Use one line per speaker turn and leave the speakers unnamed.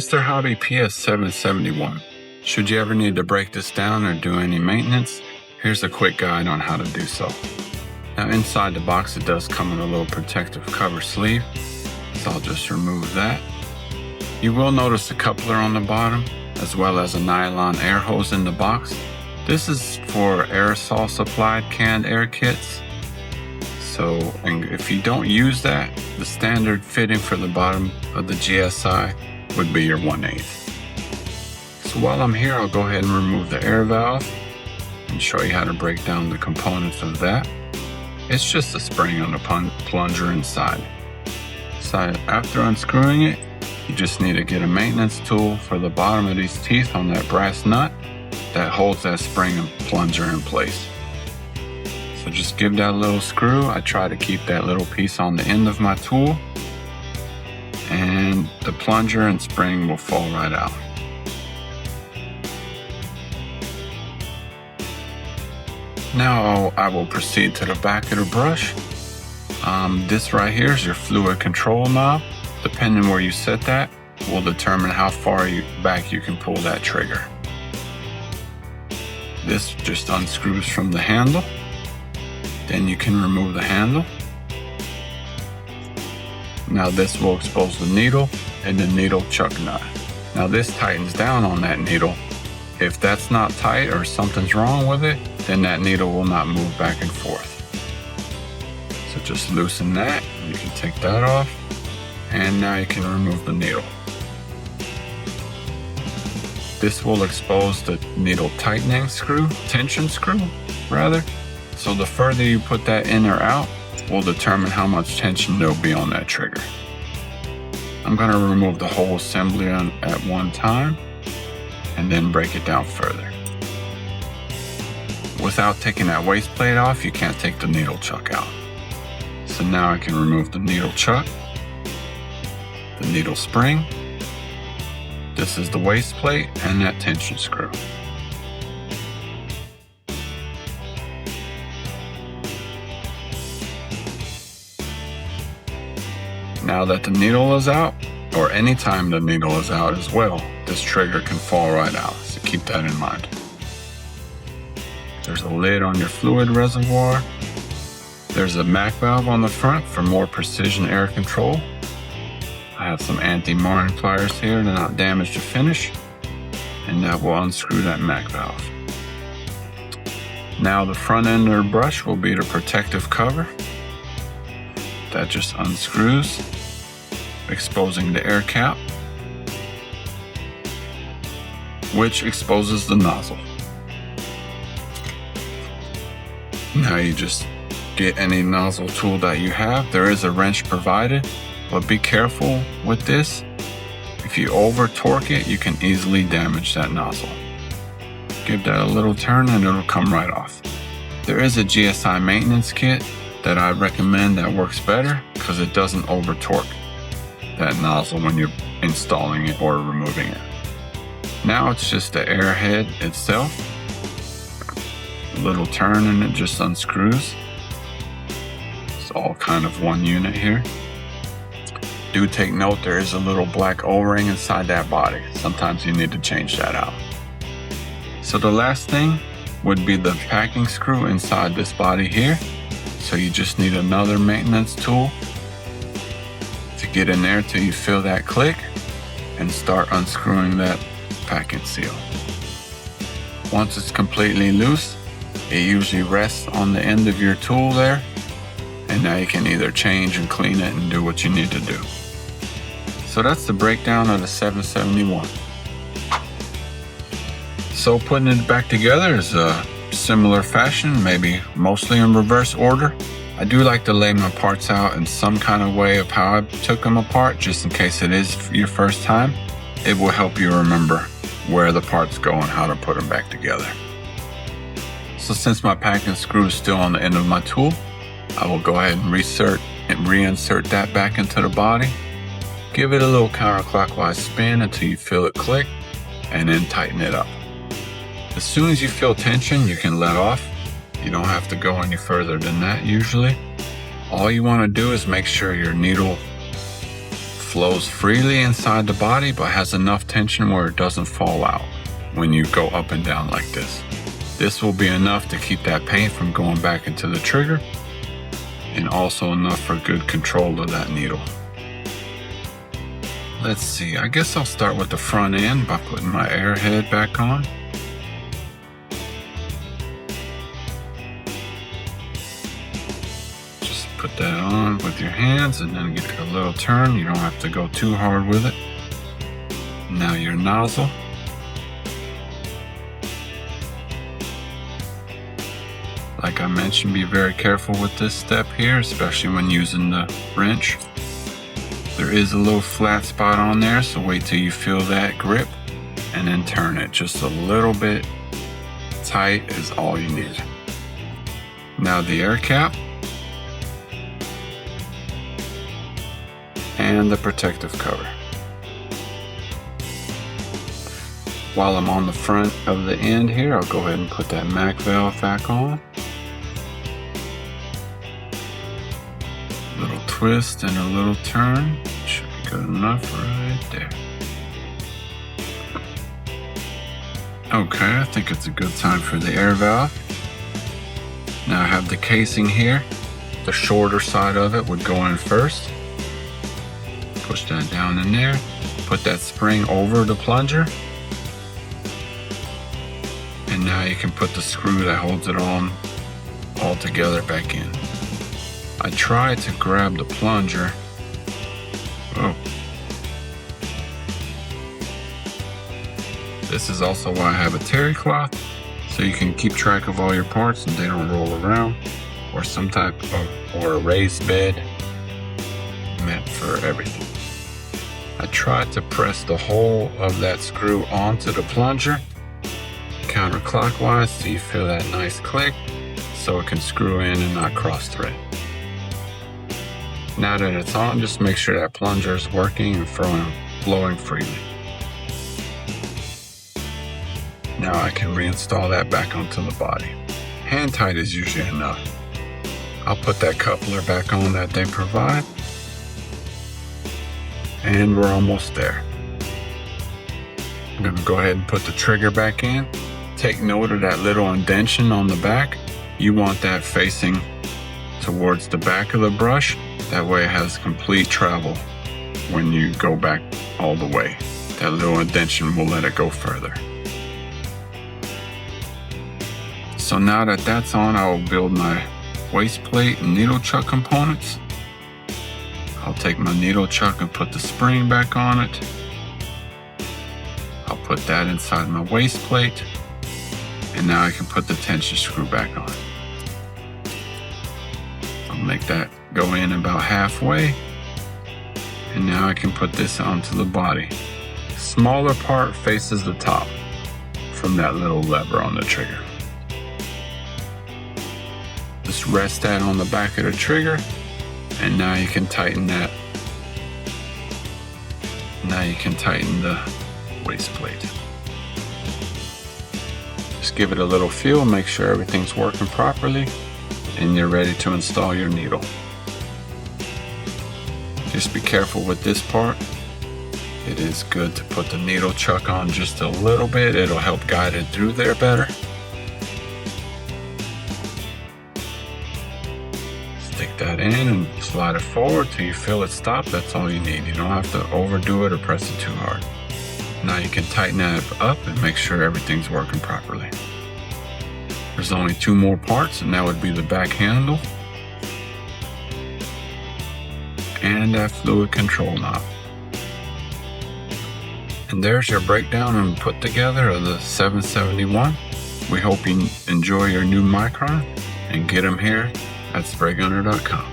Mr. Hobby PS771. Should you ever need to break this down or do any maintenance, here's a quick guide on how to do so. Now inside the box it does come with a little protective cover sleeve, so I'll just remove that. You will notice a coupler on the bottom, as well as a nylon air hose in the box. This is for aerosol supplied canned air kits. So, and if you don't use that, the standard fitting for the bottom of the GSI would be your 1/8. So while I'm here, I'll go ahead and remove the air valve and show you how to break down the components of that. It's just a spring on the plunger inside. So after unscrewing it, you just need to get a maintenance tool for the bottom of these teeth on that brass nut that holds that spring and plunger in place. So just give that a little screw. I try to keep that little piece on the end of my tool, and the plunger and spring will fall right out. Now I will proceed to the back of the brush. This right here is your fluid control knob. Depending where you set that will determine how far back you can pull that trigger. This just unscrews from the handle. Then you can remove the handle. Now this will expose the needle and the needle chuck nut. Now this tightens down on that needle. If that's not tight or something's wrong with it, then that needle will not move back and forth. So just loosen that, you can take that off, and now you can remove the needle. This will expose the needle tightening screw, tension screw rather. So the further you put that in or out will determine how much tension there'll be on that trigger. I'm going to remove the whole assembly at one time and then break it down further. Without taking that waist plate off, you can't take the needle chuck out. So now I can remove the needle chuck, the needle spring. This is the waist plate and that tension screw. Now that the needle is out, or anytime the needle is out as well, this trigger can fall right out, so keep that in mind. There's a lid on your fluid reservoir. There's a MAC valve on the front for more precision air control. I have some anti-marring pliers here to not damage the finish, and that will unscrew that MAC valve. Now the front end of the brush will be the protective cover. That just unscrews, exposing the air cap, which exposes the nozzle. Now you just get any nozzle tool that you have. There is a wrench provided, but be careful with this. If you over torque it, you can easily damage that nozzle. Give that a little turn and it'll come right off. There is a GSI maintenance kit that I recommend that works better because it doesn't over torque that nozzle when you're installing it or removing it. Now it's just the air head itself. A little turn and it just unscrews. It's all kind of one unit here. Do take note, there is a little black O-ring inside that body. Sometimes you need to change that out. So the last thing would be the packing screw inside this body here. So you just need another maintenance tool to get in there till you feel that click and start unscrewing that packing seal. Once it's completely loose, it usually rests on the end of your tool there, and now you can either change and clean it and do what you need to do. So that's the breakdown of the 771. So putting it back together is a similar fashion, maybe mostly in reverse order. I do like to lay my parts out in some kind of way of how I took them apart, just in case it is your first time. It will help you remember where the parts go and how to put them back together. So since my packing screw is still on the end of my tool, I will go ahead and reinsert that back into the body. Give it a little counterclockwise spin until you feel it click, and then tighten it up. As soon as you feel tension, you can let off. You don't have to go any further than that usually. All you want to do is make sure your needle flows freely inside the body, but has enough tension where it doesn't fall out when you go up and down like this. This will be enough to keep that paint from going back into the trigger, and also enough for good control of that needle. Let's see, I guess I'll start with the front end by putting my air head back on. Just put that on with your hands and then give it a little turn. You don't have to go too hard with it. Now your nozzle. Like I mentioned, be very careful with this step here, especially when using the wrench. There is a little flat spot on there, so wait till you feel that grip and then turn it just a little bit tight is all you need. Now the air cap and the protective cover. While I'm on the front of the end here, I'll go ahead and put that MAC valve back on. Little twist and a little turn. Should be good enough right there. Okay, I think it's a good time for the air valve. Now I have the casing here. The shorter side of it would go in first. Push that down in there. Put that spring over the plunger. And now you can put the screw that holds it on all together back in. I tried to grab the plunger. Oh. This is also why I have a terry cloth, so you can keep track of all your parts and they don't roll around, or some type of, or a raised bed meant for everything. I tried to press the whole of that screw onto the plunger counterclockwise so you feel that nice click so it can screw in and not cross thread. Now that it's on, just make sure that plunger is working and flowing freely. Now I can reinstall that back onto the body. Hand tight is usually enough. I'll put that coupler back on that they provide. And we're almost there. I'm going to go ahead and put the trigger back in. Take note of that little indentation on the back. You want that facing towards the back of the brush. That way it has complete travel when you go back all the way. That little indentation will let it go further. So now that that's on, I will build my waist plate and needle chuck components. I'll take my needle chuck and put the spring back on it. I'll put that inside my waist plate. And now I can put the tension screw back on. I'll make that go in about halfway. And now I can put this onto the body. The smaller part faces the top from that little lever on the trigger. Just rest that on the back of the trigger. And now you can tighten that. Now you can tighten the waist plate. Just give it a little feel, make sure everything's working properly, and you're ready to install your needle. Just be careful with this part. It is good to put the needle chuck on just a little bit. It'll help guide it through there better. Stick that in and slide it forward till you feel it stop. That's all you need. You don't have to overdo it or press it too hard. Now you can tighten that up and make sure everything's working properly. There's only two more parts, and that would be the back handle and that fluid control knob. And there's your breakdown and put together of the 771. We hope you enjoy your new Micron and get them here at spraygunner.com.